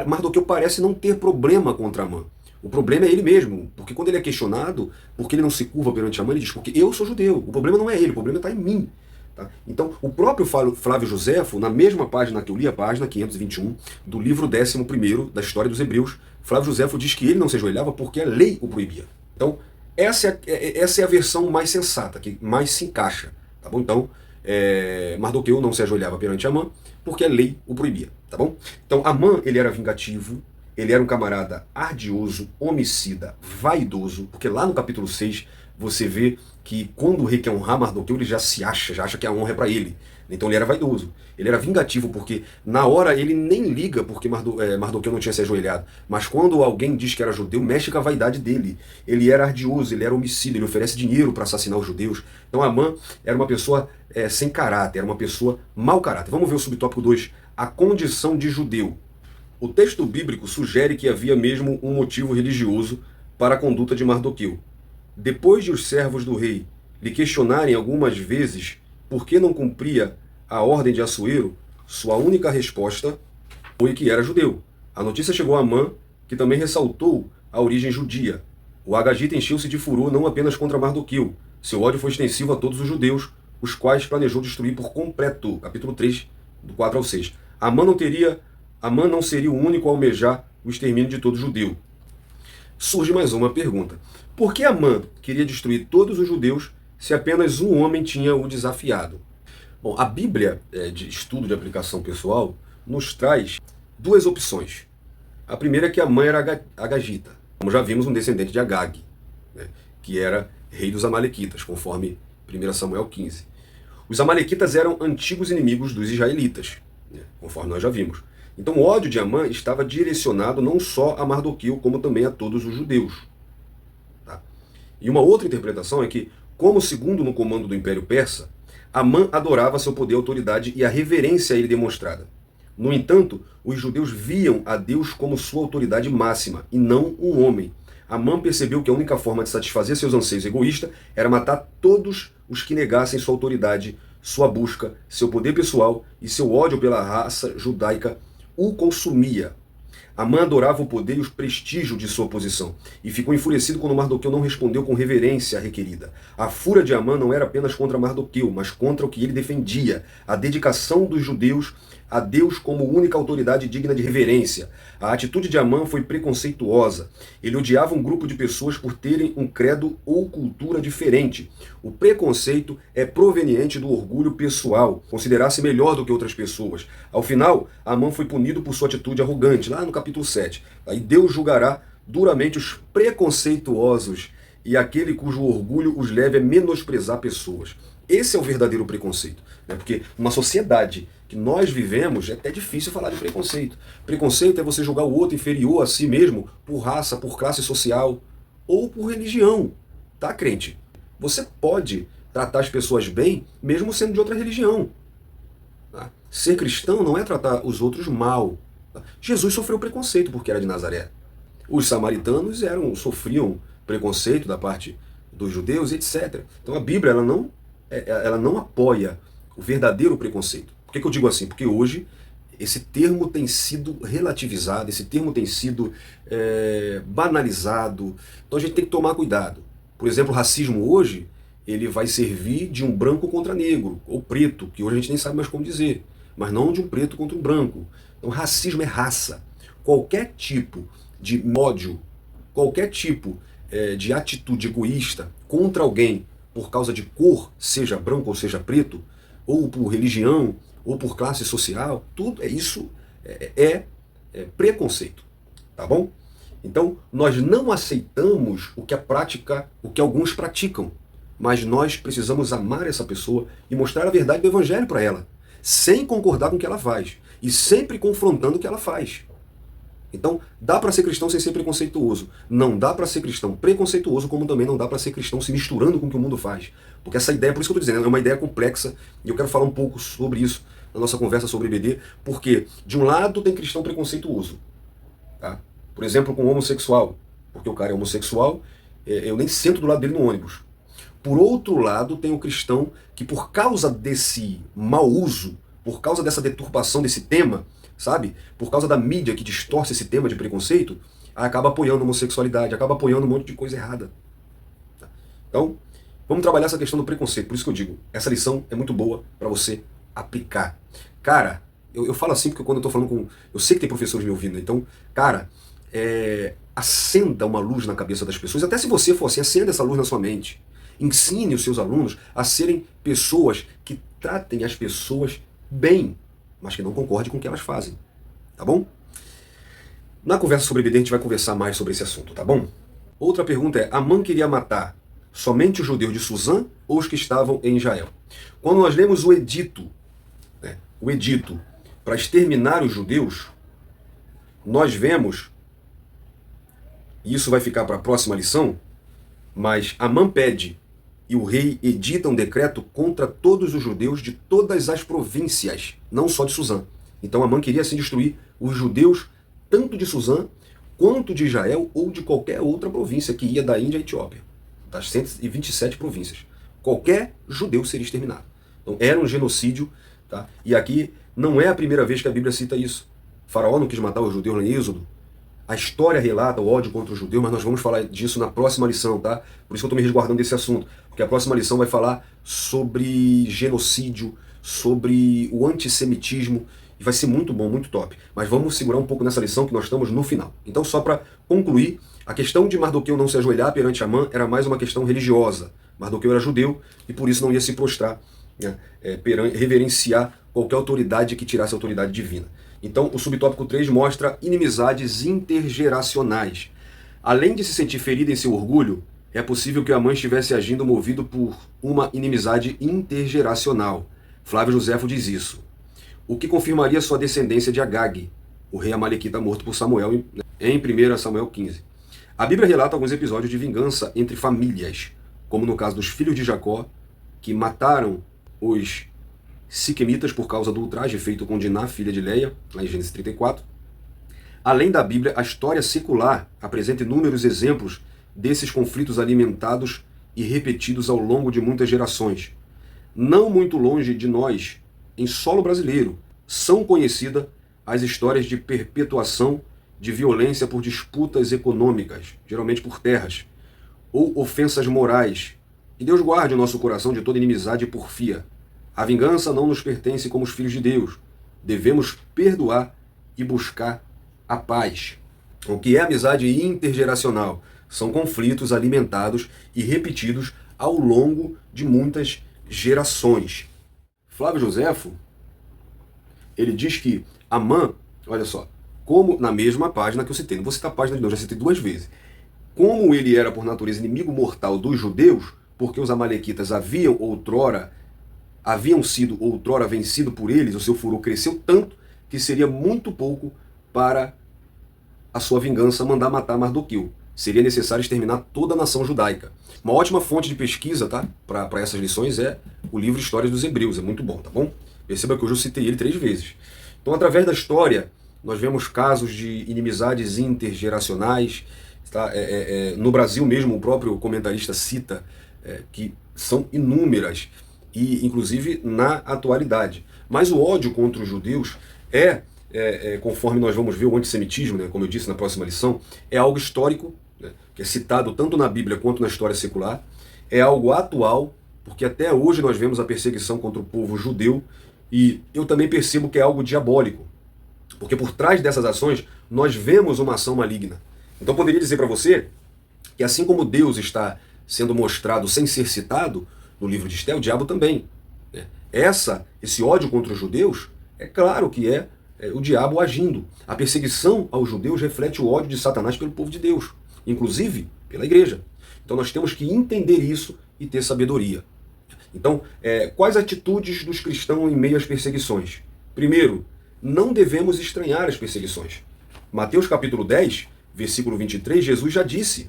Mardoqueu parece não ter problema contra Amã. O problema é ele mesmo, porque quando ele é questionado, porque ele não se curva perante Amã, ele diz, porque eu sou judeu, o problema não é ele, o problema está em mim. Tá? Então, o próprio Flávio Joséfo, na mesma página que eu li, a página 521, do livro 11º da História dos Hebreus, Flávio Joséfo diz que ele não se ajoelhava porque a lei o proibia. Então, essa é a versão mais sensata, que mais se encaixa. Tá bom? Então, Mardoqueu não se ajoelhava perante Amã porque a lei o proibia. Tá bom? Então, Amã, ele era vingativo, ele era um camarada ardioso, homicida, vaidoso, porque lá no capítulo 6 você vê que quando o rei quer honrar Mardoqueu, ele já acha que a honra é para ele. Então ele era vaidoso, ele era vingativo, porque na hora ele nem liga porque Mardoqueu não tinha se ajoelhado. Mas quando alguém diz que era judeu, mexe com a vaidade dele. Ele era ardioso, ele era homicida, ele oferece dinheiro para assassinar os judeus. Então Amã era uma pessoa sem caráter, era uma pessoa mau caráter. Vamos ver o subtópico 2, a condição de judeu. O texto bíblico sugere que havia mesmo um motivo religioso para a conduta de Mardoqueu. Depois de os servos do rei lhe questionarem algumas vezes por que não cumpria a ordem de Assuero, sua única resposta foi que era judeu. A notícia chegou a Amã, que também ressaltou a origem judia. O Agagita encheu-se de furor não apenas contra Mardoqueu. Seu ódio foi extensivo a todos os judeus, os quais planejou destruir por completo. Capítulo 3, do 4 ao 6. Amã não seria o único a almejar o extermínio de todo judeu. Surge mais uma pergunta. Por que Amã queria destruir todos os judeus se apenas um homem tinha o desafiado? Bom, a Bíblia de estudo de aplicação pessoal nos traz duas opções. A primeira é que Amã era agagita, como já vimos, um descendente de Agag, né, que era rei dos amalequitas, conforme 1 Samuel 15. Os amalequitas eram antigos inimigos dos israelitas, né, conforme nós já vimos. Então o ódio de Amã estava direcionado não só a Mardoqueu, como também a todos os judeus. Tá? E uma outra interpretação é que, como segundo no comando do Império Persa, Amã adorava seu poder e autoridade e a reverência a ele demonstrada. No entanto, os judeus viam a Deus como sua autoridade máxima, e não um homem. Amã percebeu que a única forma de satisfazer seus anseios egoístas era matar todos os que negassem sua autoridade, sua busca, seu poder pessoal e seu ódio pela raça judaica o consumia. Amã adorava o poder e o prestígio de sua posição, e ficou enfurecido quando Mardoqueu não respondeu com reverência requerida. A fúria de Amã não era apenas contra Mardoqueu, mas contra o que ele defendia, a dedicação dos judeus a Deus como única autoridade digna de reverência. A atitude de Amã foi preconceituosa. Ele odiava um grupo de pessoas por terem um credo ou cultura diferente. O preconceito é proveniente do orgulho pessoal, considerar-se melhor do que outras pessoas. Ao final, Amã foi punido por sua atitude arrogante, lá no capítulo 7. Aí Deus julgará duramente os preconceituosos e aquele cujo orgulho os leve a menosprezar pessoas. Esse é o verdadeiro preconceito, né? Porque uma sociedade que nós vivemos é até difícil falar de preconceito. Preconceito é você julgar o outro inferior a si mesmo por raça, por classe social ou por religião, tá, crente? Você pode tratar as pessoas bem mesmo sendo de outra religião. Tá? Ser cristão não é tratar os outros mal. Tá? Jesus sofreu preconceito porque era de Nazaré. Os samaritanos sofriam preconceito da parte dos judeus, etc. Então a Bíblia ela não apoia o verdadeiro preconceito. Por que eu digo assim? Porque hoje esse termo tem sido relativizado, esse termo tem sido banalizado. Então a gente tem que tomar cuidado. Por exemplo, o racismo hoje, ele vai servir de um branco contra negro, ou preto, que hoje a gente nem sabe mais como dizer, mas não de um preto contra um branco. Então racismo é raça. Qualquer tipo de ódio, qualquer tipo de atitude egoísta contra alguém por causa de cor, seja branco ou seja preto, ou por religião, ou por classe social, tudo isso é preconceito, tá bom? Então, nós não aceitamos o que alguns praticam, mas nós precisamos amar essa pessoa e mostrar a verdade do evangelho para ela, sem concordar com o que ela faz, e sempre confrontando o que ela faz. Então, dá para ser cristão sem ser preconceituoso. Não dá para ser cristão preconceituoso, como também não dá para ser cristão se misturando com o que o mundo faz. Porque essa ideia, por isso que eu estou dizendo, é uma ideia complexa, e eu quero falar um pouco sobre isso na nossa conversa sobre EBD, porque, de um lado, tem cristão preconceituoso. Tá? Por exemplo, com o homossexual. Porque o cara é homossexual, eu nem sento do lado dele no ônibus. Por outro lado, tem o cristão que, por causa desse mau uso, por causa dessa deturpação desse tema, sabe? Por causa da mídia que distorce esse tema de preconceito, acaba apoiando a homossexualidade, acaba apoiando um monte de coisa errada. Então, vamos trabalhar essa questão do preconceito. Por isso que eu digo, essa lição é muito boa para você aplicar. Cara, eu falo assim porque quando eu tô falando com... Eu sei que tem professores me ouvindo, então, cara, acenda uma luz na cabeça das pessoas. Até se você for assim, acenda essa luz na sua mente. Ensine os seus alunos a serem pessoas que tratem as pessoas bem, mas que não concorde com o que elas fazem, tá bom? Na conversa sobre EBD a gente vai conversar mais sobre esse assunto, tá bom? Outra pergunta é, Amã queria matar somente os judeus de Suzã ou os que estavam em Israel? Quando nós lemos o edito para exterminar os judeus, nós vemos, e isso vai ficar para a próxima lição, mas Amã pede e o rei edita um decreto contra todos os judeus de todas as províncias, não só de Suzã. Então Amã queria assim destruir os judeus tanto de Suzã quanto de Israel ou de qualquer outra província que ia da Índia à Etiópia, das 127 províncias. Qualquer judeu seria exterminado. Então era um genocídio, tá? E aqui não é a primeira vez que a Bíblia cita isso. Faraó não quis matar os judeus em Êxodo. A história relata o ódio contra os judeus, mas nós vamos falar disso na próxima lição, tá? Por isso que eu estou me resguardando desse assunto. Porque a próxima lição vai falar sobre genocídio, sobre o antissemitismo, e vai ser muito bom, muito top. Mas vamos segurar um pouco nessa lição que nós estamos no final. Então, só para concluir, a questão de Mardoqueu não se ajoelhar perante Amã era mais uma questão religiosa. Mardoqueu era judeu e por isso não ia se prostrar, né, reverenciar qualquer autoridade que tirasse a autoridade divina. Então, o subtópico 3 mostra inimizades intergeracionais. Além de se sentir ferido em seu orgulho, é possível que Amã estivesse agindo movido por uma inimizade intergeracional. Flávio Joséfo diz isso. O que confirmaria sua descendência de Agag. o rei amalequita morto por Samuel em 1 Samuel 15. A Bíblia relata alguns episódios de vingança entre famílias, como no caso dos filhos de Jacó, que mataram os siquemitas por causa do ultraje feito com Diná, filha de Leia, lá em Gênesis 34. Além da Bíblia, a história secular apresenta inúmeros exemplos desses conflitos alimentados e repetidos ao longo de muitas gerações. Não muito longe de nós, em solo brasileiro, são conhecidas as histórias de perpetuação de violência por disputas econômicas, geralmente por terras, ou ofensas morais. E Deus guarde o nosso coração de toda inimizade e porfia. A vingança não nos pertence como os filhos de Deus. Devemos perdoar e buscar a paz. O que é amizade intergeracional? São conflitos alimentados e repetidos ao longo de muitas gerações. Flávio Joséfo, ele diz que Amã, olha só, como na mesma página que eu citei, não vou citar a página de novo, já citei 2 vezes. Como ele era por natureza inimigo mortal dos judeus, porque os amalequitas haviam sido outrora vencidos por eles, o seu furor cresceu tanto que seria muito pouco para a sua vingança mandar matar Mardoqueu. Seria necessário exterminar toda a nação judaica. Uma ótima fonte de pesquisa, tá, para essas lições é o livro Histórias dos Hebreus, é muito bom, tá bom? Perceba que hoje eu citei ele 3 vezes. Então, através da história, nós vemos casos de inimizades intergeracionais. Tá? No Brasil mesmo, o próprio comentarista cita que são inúmeras, e inclusive na atualidade. Mas o ódio contra os judeus conforme nós vamos ver, o antissemitismo, né, como eu disse na próxima lição, é algo histórico, né, que é citado tanto na Bíblia quanto na história secular, é algo atual, porque até hoje nós vemos a perseguição contra o povo judeu, e eu também percebo que é algo diabólico, porque por trás dessas ações nós vemos uma ação maligna. Então eu poderia dizer para você que assim como Deus está sendo mostrado sem ser citado no livro de Esté, o diabo também. Né? Esse ódio contra os judeus, é claro que é o diabo agindo. A perseguição aos judeus reflete o ódio de Satanás pelo povo de Deus, inclusive pela igreja. Então nós temos que entender isso e ter sabedoria. Então, quais atitudes dos cristãos em meio às perseguições? Primeiro, não devemos estranhar as perseguições. Mateus capítulo 10, versículo 23, Jesus já disse: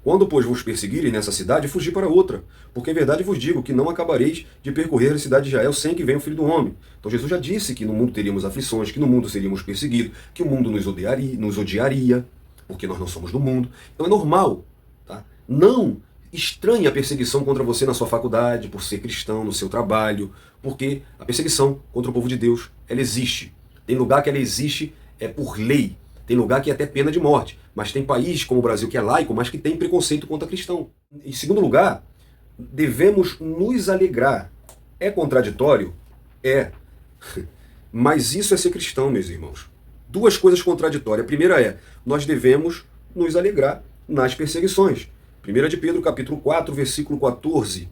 quando, pois, vos perseguirem nessa cidade, fugi para outra, porque em verdade vos digo que não acabareis de percorrer a cidade de Israel sem que venha o Filho do Homem. Então Jesus já disse que no mundo teríamos aflições, que no mundo seríamos perseguidos, que o mundo nos odiaria, porque nós não somos do mundo. Então é normal, tá? Não estranhe a perseguição contra você na sua faculdade, por ser cristão, no seu trabalho, porque a perseguição contra o povo de Deus, ela existe. Tem lugar que ela existe por lei. Tem lugar que é até pena de morte, mas tem país como o Brasil que é laico, mas que tem preconceito contra cristão. Em segundo lugar, devemos nos alegrar. É contraditório? É. Mas isso é ser cristão, meus irmãos. 2 coisas contraditórias. A primeira nós devemos nos alegrar nas perseguições. 1 de Pedro, capítulo 4, versículo 14.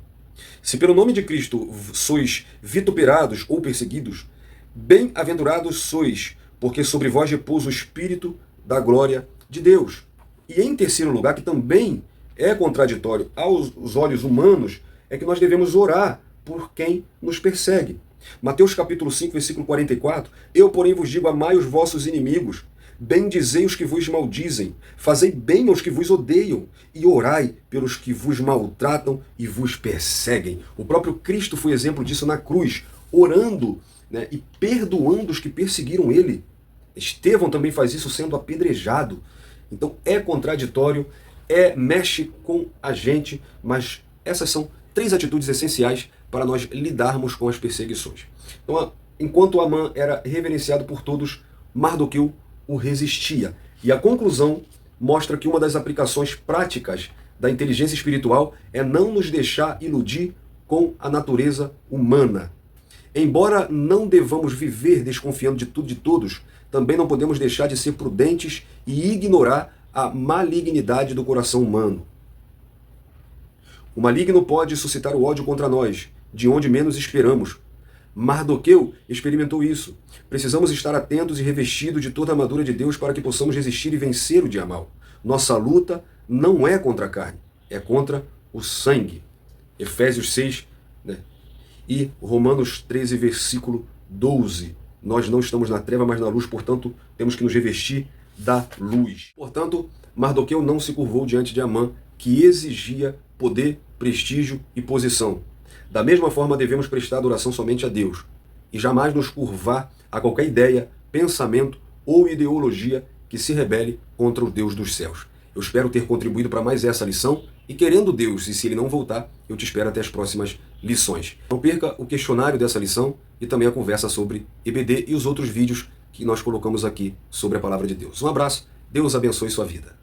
Se pelo nome de Cristo sois vituperados ou perseguidos, bem-aventurados sois, porque sobre vós repousa o Espírito da glória de Deus. E em terceiro lugar, que também é contraditório aos olhos humanos, é que nós devemos orar por quem nos persegue. Mateus capítulo 5, versículo 44, eu, porém, vos digo, amai os vossos inimigos, bendizei os que vos maldizem, fazei bem aos que vos odeiam, e orai pelos que vos maltratam e vos perseguem. O próprio Cristo foi exemplo disso na cruz, orando, né, e perdoando os que perseguiram ele. Estevão também faz isso sendo apedrejado. Então é contraditório, mexe com a gente, mas essas são 3 atitudes essenciais para nós lidarmos com as perseguições. Então, enquanto Amã era reverenciado por todos, Mardoqueu o resistia. E a conclusão mostra que uma das aplicações práticas da inteligência espiritual é não nos deixar iludir com a natureza humana. Embora não devamos viver desconfiando de tudo e de todos, também não podemos deixar de ser prudentes e ignorar a malignidade do coração humano. O maligno pode suscitar o ódio contra nós, de onde menos esperamos. Mardoqueu experimentou isso. Precisamos estar atentos e revestidos de toda a armadura de Deus para que possamos resistir e vencer o dia mal. Nossa luta não é contra a carne, é contra o sangue. Efésios 6, né? E Romanos 13, versículo 12. nós não estamos na treva, mas na luz, portanto, temos que nos revestir da luz. Portanto, Mardoqueu não se curvou diante de Amã, que exigia poder, prestígio e posição. Da mesma forma, devemos prestar adoração somente a Deus e jamais nos curvar a qualquer ideia, pensamento ou ideologia que se rebele contra o Deus dos céus. Eu espero ter contribuído para mais essa lição e, querendo Deus, e se ele não voltar, eu te espero até as próximas lições. Não perca o questionário dessa lição e também a conversa sobre EBD e os outros vídeos que nós colocamos aqui sobre a palavra de Deus. Um abraço, Deus abençoe sua vida.